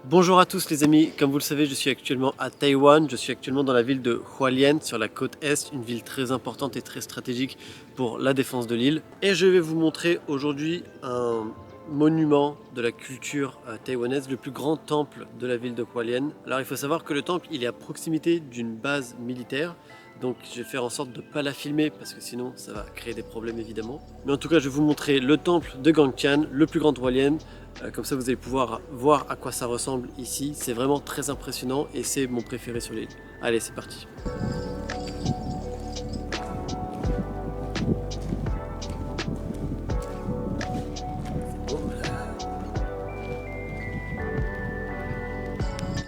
Bonjour à tous les amis, comme vous le savez je suis actuellement à Taïwan, je suis actuellement dans la ville de Hualien sur la côte est, une ville très importante et très stratégique pour la défense de l'île. Et je vais vous montrer aujourd'hui un monument de la culture taïwanaise, le plus grand temple de la ville de Hualien. Alors il faut savoir que le temple il est à proximité d'une base militaire, donc je vais faire en sorte de ne pas la filmer parce que sinon ça va créer des problèmes évidemment. Mais en tout cas je vais vous montrer le temple de Gangtian, le plus grand de Hualien. Comme ça vous allez pouvoir voir à quoi ça ressemble ici. C'est vraiment très impressionnant et c'est mon préféré sur l'île. Allez, c'est parti.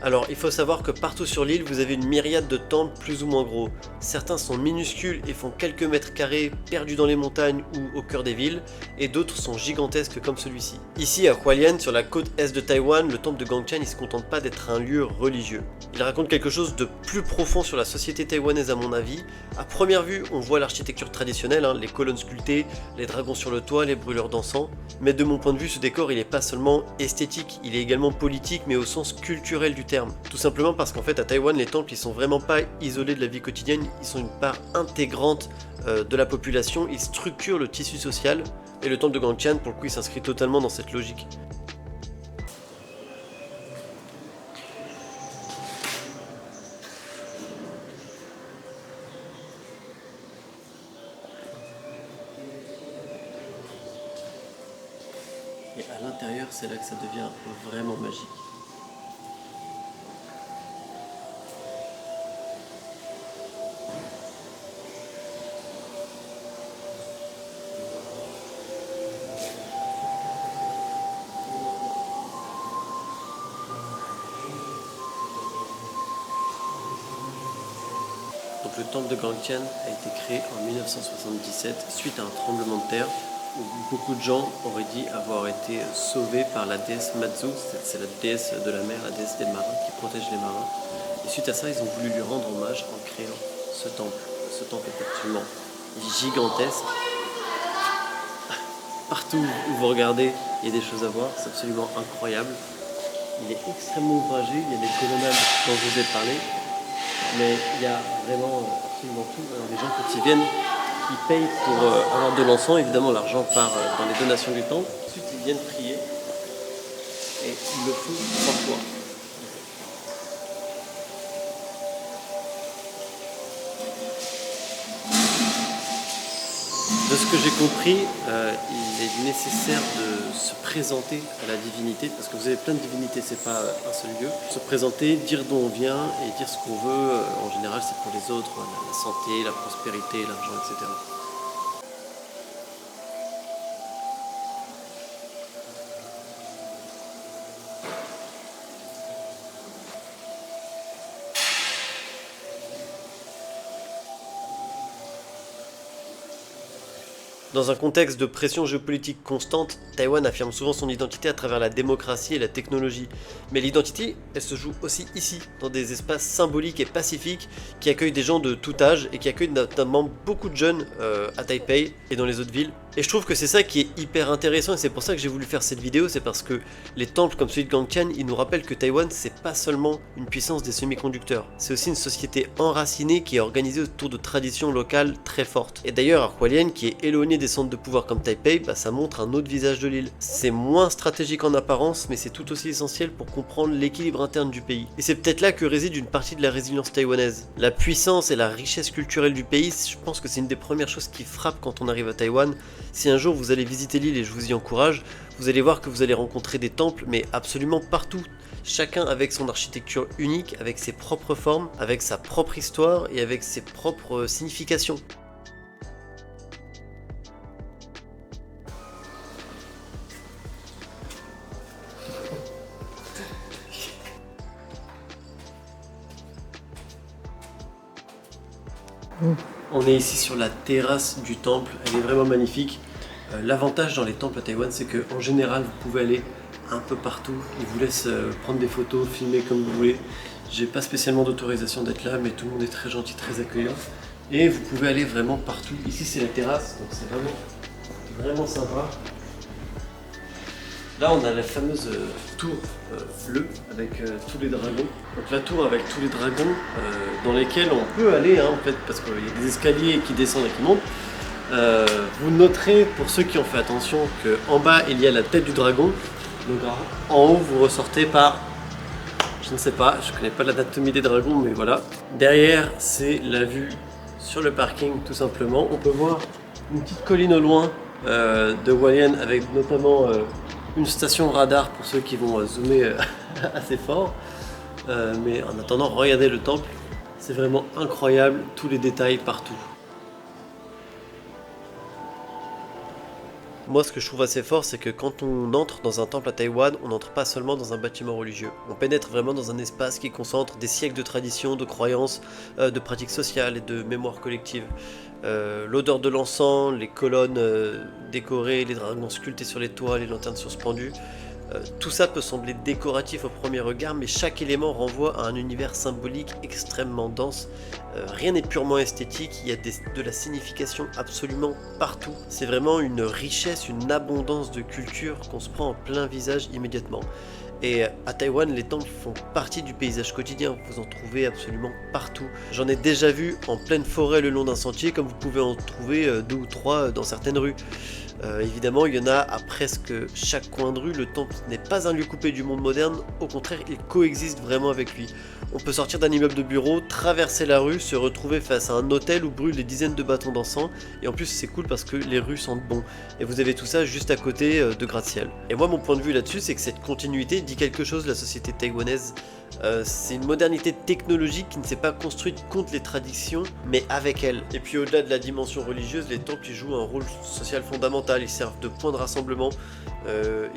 Alors, il faut savoir que partout sur l'île, vous avez une myriade de temples plus ou moins gros. Certains sont minuscules et font quelques mètres carrés perdus dans les montagnes ou au cœur des villes, et d'autres sont gigantesques comme celui-ci. Ici, à Hualien, sur la côte est de Taïwan, le temple de Gangtian ne se contente pas d'être un lieu religieux. Il raconte quelque chose de plus profond sur la société taïwanaise à mon avis. À première vue, on voit l'architecture traditionnelle, les colonnes sculptées, les dragons sur le toit, les brûleurs d'encens. Mais de mon point de vue, ce décor, il n'est pas seulement esthétique, il est également politique, mais au sens culturel du terme. Tout simplement parce qu'en fait à Taïwan les temples ils sont vraiment pas isolés de la vie quotidienne, ils sont une part intégrante de la population, ils structurent le tissu social et le temple de Gangtian pour le coup il s'inscrit totalement dans cette logique. Et à l'intérieur c'est là que ça devient vraiment magique. Donc le temple de Gangtian a été créé en 1977 suite à un tremblement de terre où beaucoup de gens auraient dit avoir été sauvés par la déesse Matsu, c'est la déesse de la mer, la déesse des marins qui protège les marins. Et suite à ça, ils ont voulu lui rendre hommage en créant ce temple. Ce temple est absolument gigantesque. Partout où vous regardez, il y a des choses à voir, c'est absolument incroyable. Il est extrêmement ouvragé, il y a des colonnades dont je vous ai parlé. Mais il y a vraiment absolument tout. Alors, les gens quand ils viennent, ils payent pour avoir de l'encens. Évidemment l'argent part dans les donations du temple. Ensuite ils viennent prier et ils le font 3 fois. De ce que j'ai compris, il est nécessaire de se présenter à la divinité, parce que vous avez plein de divinités, c'est pas un seul lieu. Se présenter, dire d'où on vient et dire ce qu'on veut, en général c'est pour les autres, la santé, la prospérité, l'argent, etc. Dans un contexte de pression géopolitique constante, Taïwan affirme souvent son identité à travers la démocratie et la technologie. Mais l'identité, elle se joue aussi ici, dans des espaces symboliques et pacifiques qui accueillent des gens de tout âge et qui accueillent notamment beaucoup de jeunes à Taipei et dans les autres villes. Et je trouve que c'est ça qui est hyper intéressant et c'est pour ça que j'ai voulu faire cette vidéo, c'est parce que les temples comme celui de Gangtian, ils nous rappellent que Taïwan c'est pas seulement une puissance des semi-conducteurs, c'est aussi une société enracinée qui est organisée autour de traditions locales très fortes. Et d'ailleurs à Hualien, qui est éloigné des centres de pouvoir comme Taipei, ça montre un autre visage de l'île. C'est moins stratégique en apparence, mais c'est tout aussi essentiel pour comprendre l'équilibre interne du pays. Et c'est peut-être là que réside une partie de la résilience taïwanaise. La puissance et la richesse culturelle du pays, je pense que c'est une des premières choses qui frappent quand on arrive à Taïwan. Si un jour vous allez visiter l'île, et je vous y encourage, vous allez voir que vous allez rencontrer des temples, mais absolument partout. Chacun avec son architecture unique, avec ses propres formes, avec sa propre histoire et avec ses propres significations. On est ici sur la terrasse du temple, elle est vraiment magnifique. L'avantage dans les temples à Taïwan, c'est qu'en général, vous pouvez aller un peu partout. Ils vous laissent prendre des photos, filmer comme vous voulez. J'ai pas spécialement d'autorisation d'être là, mais tout le monde est très gentil, très accueillant. Et vous pouvez aller vraiment partout. Ici, c'est la terrasse, donc c'est vraiment sympa. Là on a la fameuse tour bleue avec tous les dragons. Donc la tour avec tous les dragons dans lesquels on peut aller en fait, parce qu'il y a des escaliers qui descendent et qui montent. Vous noterez, pour ceux qui ont fait attention, qu'en bas il y a la tête du dragon. Donc en haut vous ressortez par, je ne sais pas, je connais pas l'anatomie des dragons, mais voilà. Derrière c'est la vue sur le parking tout simplement. On peut voir une petite colline au loin de Hualien avec notamment une station radar pour ceux qui vont zoomer assez fort. Mais en attendant, regardez le temple, c'est vraiment incroyable, tous les détails partout. Moi, ce que je trouve assez fort, c'est que quand on entre dans un temple à Taïwan, on n'entre pas seulement dans un bâtiment religieux. On pénètre vraiment dans un espace qui concentre des siècles de traditions, de croyances, de pratiques sociales et de mémoire collective. L'odeur de l'encens, les colonnes décorées, les dragons sculptés sur les toits, les lanternes suspendues. Tout ça peut sembler décoratif au premier regard, mais chaque élément renvoie à un univers symbolique extrêmement dense. Rien n'est purement esthétique, il y a de la signification absolument partout. C'est vraiment une richesse, une abondance de culture qu'on se prend en plein visage immédiatement. Et à Taïwan, les temples font partie du paysage quotidien, vous en trouvez absolument partout. J'en ai déjà vu en pleine forêt le long d'un sentier, comme vous pouvez en trouver 2 ou 3 dans certaines rues. Évidemment, il y en a à presque chaque coin de rue. Le temple n'est pas un lieu coupé du monde moderne, au contraire, il coexiste vraiment avec lui. On peut sortir d'un immeuble de bureau, traverser la rue, se retrouver face à un hôtel où brûlent des dizaines de bâtons d'encens. Et en plus, c'est cool parce que les rues sentent bon. Et vous avez tout ça juste à côté de gratte-ciel. Et moi, mon point de vue là-dessus, c'est que cette continuité dit quelque chose de la société taïwanaise. C'est une modernité technologique qui ne s'est pas construite contre les traditions, mais avec elles. Et puis au-delà de la dimension religieuse, les temples y jouent un rôle social fondamental. Ils servent de point de rassemblement.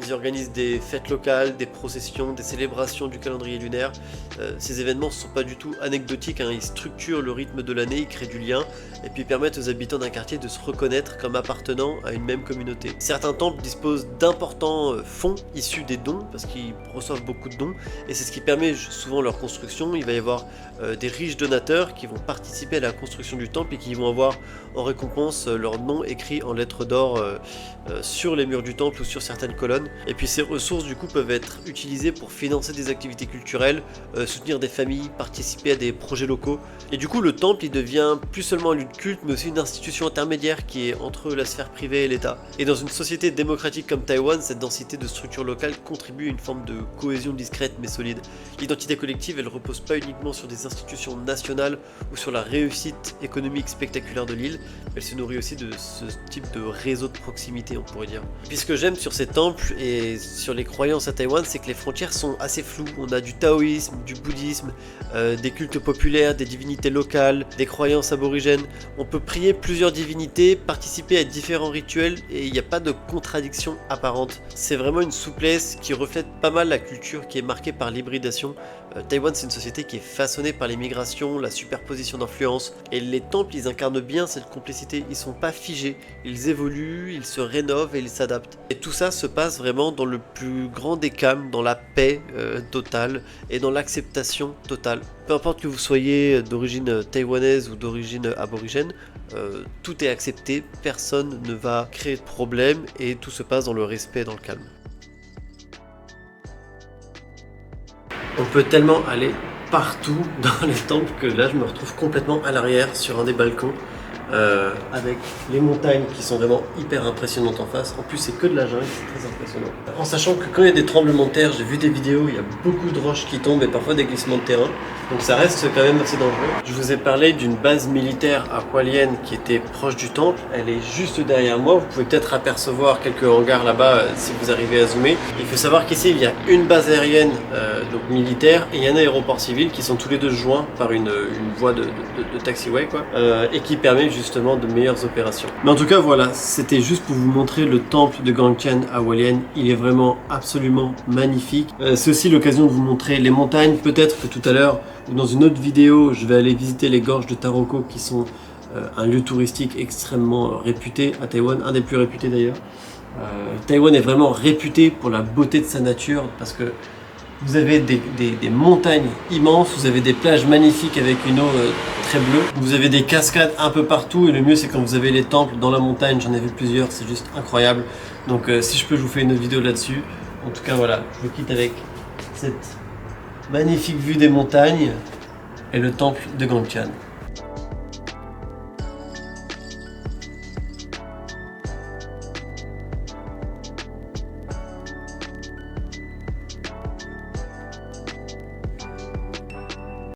Ils organisent des fêtes locales, des processions, des célébrations du calendrier lunaire. Ces événements ne sont pas du tout anecdotiques, hein. Ils structurent le rythme de l'année, ils créent du lien, et puis permettent aux habitants d'un quartier de se reconnaître comme appartenant à une même communauté. Certains temples disposent d'importants fonds issus des dons, parce qu'ils reçoivent beaucoup de dons, et c'est ce qui permet souvent leur construction. Il va y avoir des riches donateurs qui vont participer à la construction du temple et qui vont avoir en récompense leur nom écrit en lettres d'or sur les murs du temple ou sur certaines colonnes. Et puis ces ressources du coup peuvent être utilisées pour financer des activités culturelles, soutenir des familles, participer à des projets locaux. Et du coup le temple il devient plus seulement un lieu de culte mais aussi une institution intermédiaire qui est entre la sphère privée et l'État. Et dans une société démocratique comme Taïwan, cette densité de structures locales contribue à une forme de cohésion discrète mais solide. L'identité collective elle repose pas uniquement sur des institutions nationales ou sur la réussite économique spectaculaire de l'île, elle se nourrit aussi de ce type de réseau de proximité on pourrait dire. Et puis ce que j'aime sur ces temples et sur les croyances à Taïwan, c'est que les frontières sont assez floues. On a du taoïsme, du bouddhisme, des cultes populaires, des divinités locales, des croyances aborigènes. On peut prier plusieurs divinités, participer à différents rituels et il n'y a pas de contradiction apparente. C'est vraiment une souplesse qui reflète pas mal la culture qui est marquée par l'hybridation. Taïwan c'est une société qui est façonnée par les migrations, la superposition d'influences et les temples ils incarnent bien cette complicité, ils sont pas figés, ils évoluent, ils se rénovent et ils s'adaptent. Et tout ça se passe vraiment dans le plus grand des calmes, dans la paix totale et dans l'acceptation totale. Peu importe que vous soyez d'origine taïwanaise ou d'origine aborigène, tout est accepté, personne ne va créer de problème et tout se passe dans le respect et dans le calme. On peut tellement aller partout dans les temples que là je me retrouve complètement à l'arrière sur un des balcons avec les montagnes qui sont vraiment hyper impressionnantes en face. En plus c'est que de la jungle, c'est très impressionnant. En sachant que quand il y a des tremblements de terre, j'ai vu des vidéos, il y a beaucoup de roches qui tombent et parfois des glissements de terrain. Donc ça reste quand même assez dangereux. Je vous ai parlé d'une base militaire à Hualien qui était proche du temple. Elle est juste derrière moi. Vous pouvez peut-être apercevoir quelques hangars là-bas si vous arrivez à zoomer. Il faut savoir qu'ici il y a une base aérienne donc militaire et il y a un aéroport civil qui sont tous les deux joints par une voie de taxiway quoi, et qui permet justement de meilleures opérations. Mais en tout cas voilà, c'était juste pour vous montrer le temple de Gangchen à Hualien. Il est vraiment absolument magnifique. C'est aussi l'occasion de vous montrer les montagnes. Peut-être que tout à l'heure ou dans une autre vidéo, je vais aller visiter les gorges de Taroko qui sont un lieu touristique extrêmement réputé à Taïwan, un des plus réputés d'ailleurs. Taïwan est vraiment réputé pour la beauté de sa nature parce que vous avez des montagnes immenses, vous avez des plages magnifiques avec une eau très bleue, vous avez des cascades un peu partout et le mieux c'est quand vous avez les temples dans la montagne, j'en ai vu plusieurs, c'est juste incroyable. Donc si je peux je vous fais une autre vidéo là-dessus. En tout cas, voilà, je vous quitte avec cette magnifique vue des montagnes et le temple de Gangchan.